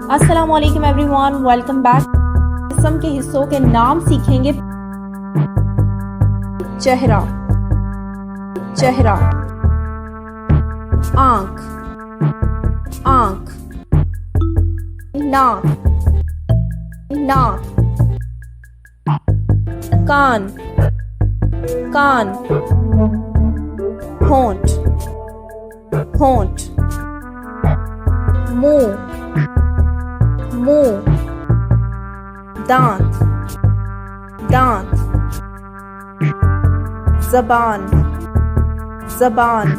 अस्सलाम वालेकुम everyone, welcome back. जिस्म के हिस्सों के नाम सीखेंगे। चेहरा, चेहरा, आंख, आंख, नाक, नाक, कान, कान, होंठ, होंठ, मुंह, मुंह, दांत, दांत, ज़बान, ज़बान,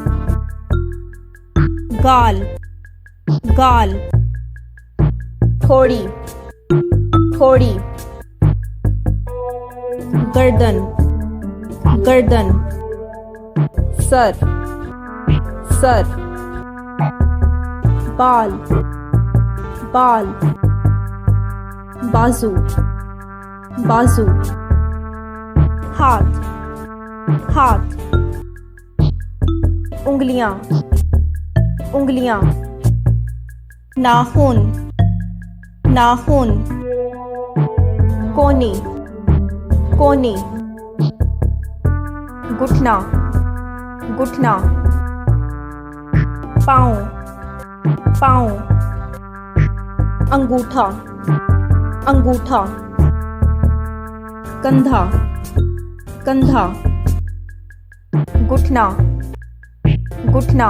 गाल, गाल, थोड़ी, थोड़ी, गर्दन, गर्दन, सर, सर, बाल, बाल, बाजू, बाजू, हाथ, हाथ, उंगलियां, उंगलियां, नाखून, नाखून, कोनी, कोनी, घुटना, घुटना, पाँव, पाँव, अंगूठा, अंगूठा, कंधा, कंधा, घुटना, घुटना,